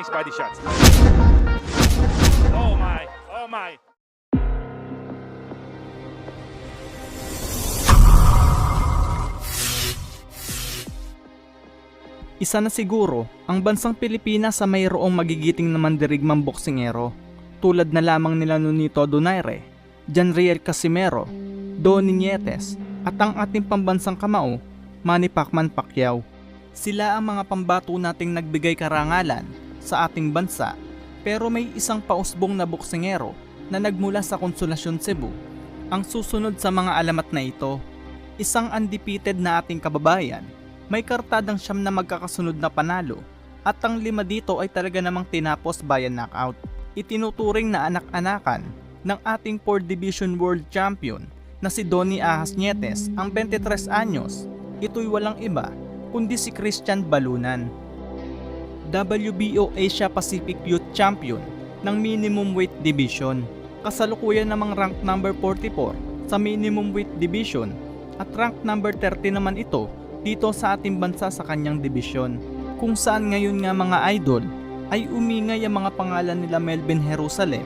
Nice body shots. Oh my. Oh my. Isa na siguro ang bansang Pilipinas sa mayroong magigiting na mandirigmang boksingero tulad na lamang nila Nonito Donaire, Janriel Casimero, Donnie Nietes at ang ating pambansang kamao, Manny Pacquiao. Sila ang mga pambato nating nagbigay karangalan sa ating bansa, pero may isang pausbong na boksingero na nagmula sa Consolacion, Cebu ang susunod sa mga alamat na ito. Isang undefeated na ating kababayan, may kartadang 9 na magkakasunod na panalo at ang 5 dito ay talaga namang tinapos via knockout. Itinuturing na anak-anakan ng ating 4 Division World Champion na si Donnie Ahas Nietes ang 23 anyos. Ito'y walang iba kundi si Christian Balunan, WBO Asia Pacific Youth Champion ng Minimum Weight Division. Kasalukuyan namang rank number 44 sa Minimum Weight Division at rank number 30 naman ito dito sa ating bansa sa kanyang dibisyon, kung saan ngayon nga mga idol ay umingay ang mga pangalan nila Melvin Jerusalem,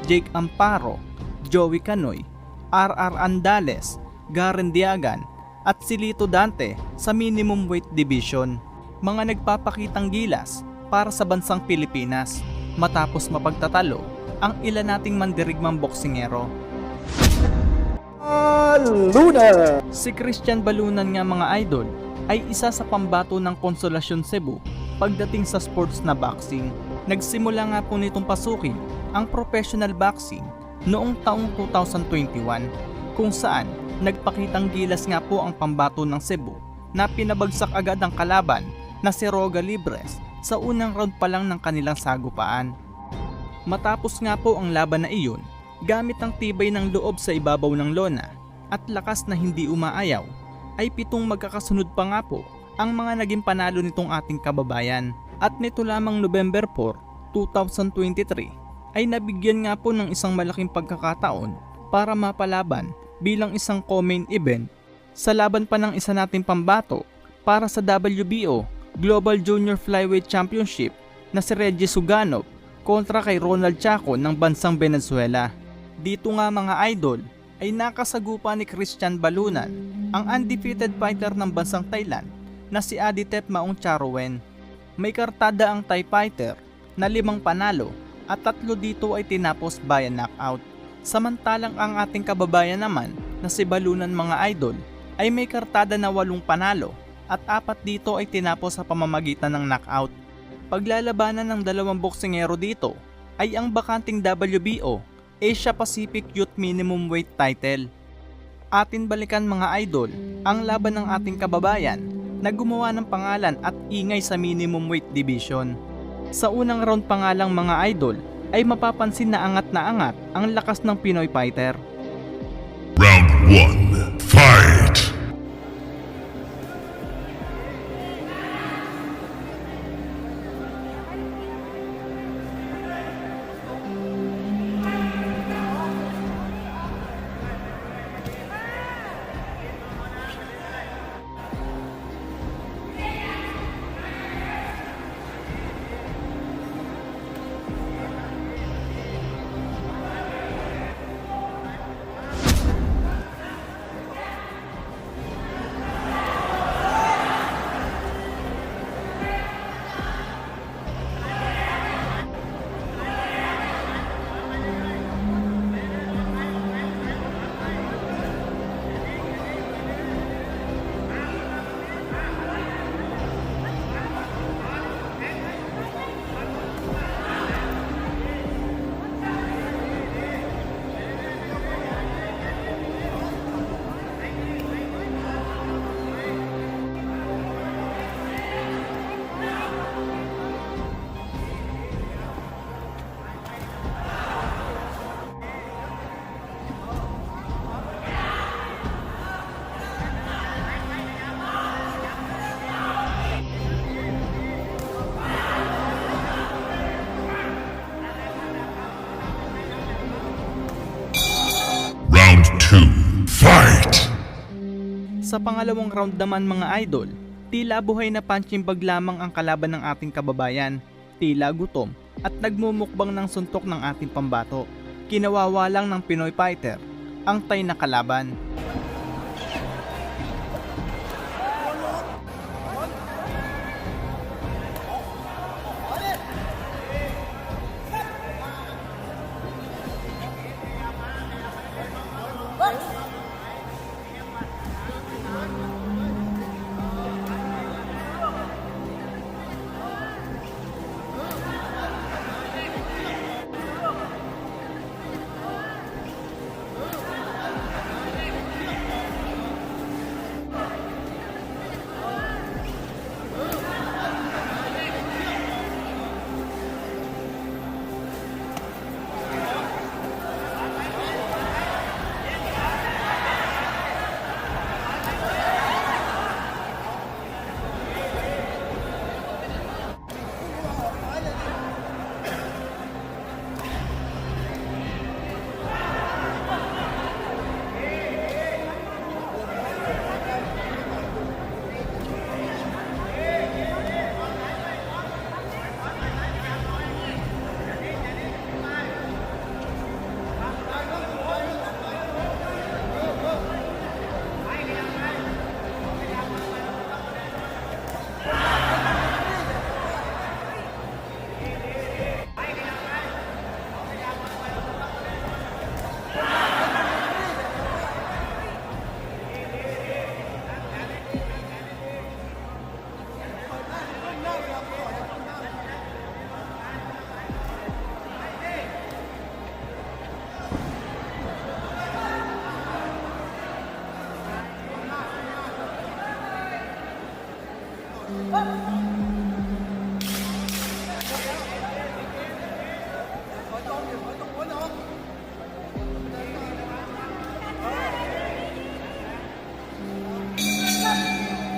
Jake Amparo, Joey Canoy, RR Andales, Garen Diagan at si Lito Dante sa Minimum Weight Division. Mga nagpapakitang gilas para sa bansang Pilipinas matapos mapagtatalo ang ilan nating mandirigmang boksingero. Luna. Si Christian Balunan nga mga idol ay isa sa pambato ng Consolacion Cebu pagdating sa sports na boxing. Nagsimula nga po nitong pasukin ang professional boxing noong taong 2021 kung saan nagpakitang gilas nga po ang pambato ng Cebu na pinabagsak agad ang kalaban na si Roga Libres sa unang round pa lang ng kanilang sagupaan. Matapos nga po ang laban na iyon, gamit ang tibay ng loob sa ibabaw ng lona at lakas na hindi umaayaw, ay 7 magkakasunod pa nga po ang mga naging panalo nitong ating kababayan. At nito lamang November 4, 2023 ay nabigyan nga po ng isang malaking pagkakataon para mapalaban bilang isang co-main event sa laban pa ng isa nating pambato para sa WBO Global Junior Flyweight Championship na si Reggie Suganov kontra kay Ronald Chaco ng bansang Venezuela. Dito nga mga idol ay nakasagupa ni Christian Balunan ang undefeated fighter ng bansang Thailand na si Aditep Maung Charoen. May kartada ang Thai fighter na 5 panalo at 3 dito ay tinapos via knockout. Samantalang ang ating kababayan naman na si Balunan mga idol ay may kartada na 8 panalo at 4 dito ay tinapos sa pamamagitan ng knockout. Paglalabanan ng 2 boksingero dito ay ang bakanting WBO Asia Pacific Youth Minimum Weight title. Atin balikan mga idol ang laban ng ating kababayan na gumawa ng pangalan at ingay sa Minimum Weight Division. Sa unang round pa nga lang mga idol ay mapapansin na angat ang lakas ng Pinoy fighter. Round 1, fight! Round 2, fight! Sa pangalawang round naman mga idol, tila buhay na punching bag lamang ang kalaban ng ating kababayan. tila gutom at nagmumukbang ng suntok ng ating pambato. Kinawawa lang ng Pinoy fighter ang Thai na kalaban.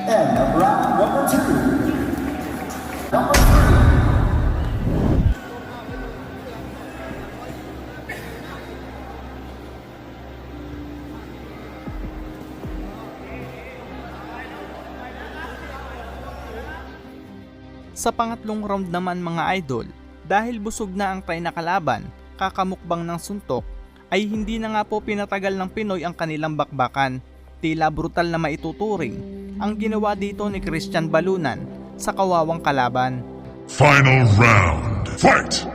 End of round number 2. Number 3. Sa pangatlong round naman mga idol, dahil busog na ang Thai na kalaban, kakamukbang ng suntok, ay hindi na nga po pinatagal ng Pinoy ang kanilang bakbakan. Tila brutal na maituturing ang ginawa dito ni Christian Balunan sa kawawang kalaban. Final round. Fight!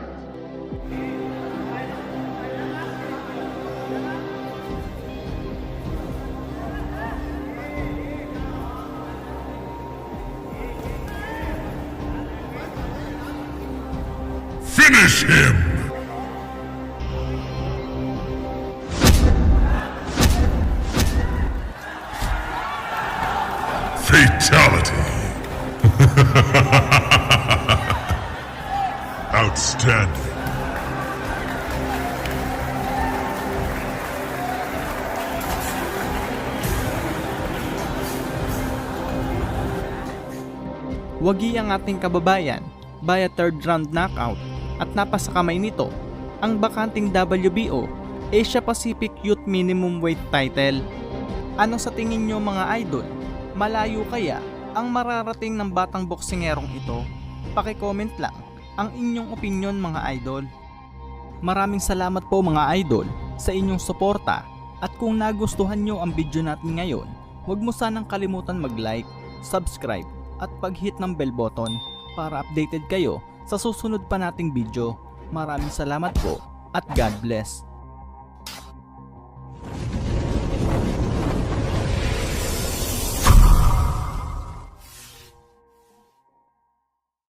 Finish him! Fatality! Outstanding! Wagi ang ating kababayan by a third round knockout at napasakamay nito ang bakanting WBO Asia Pacific Youth Minimum Weight title. Ano sa tingin nyo mga idol? Malayo kaya ang mararating ng batang boksingerong ito? Paki-comment lang ang inyong opinyon mga idol. Maraming salamat po mga idol sa inyong suporta at kung nagustuhan nyo ang video natin ngayon, huwag mo sanang kalimutan mag-like, subscribe at pag-hit ng bell button para updated kayo sa susunod pa nating video. Maraming salamat po at God bless.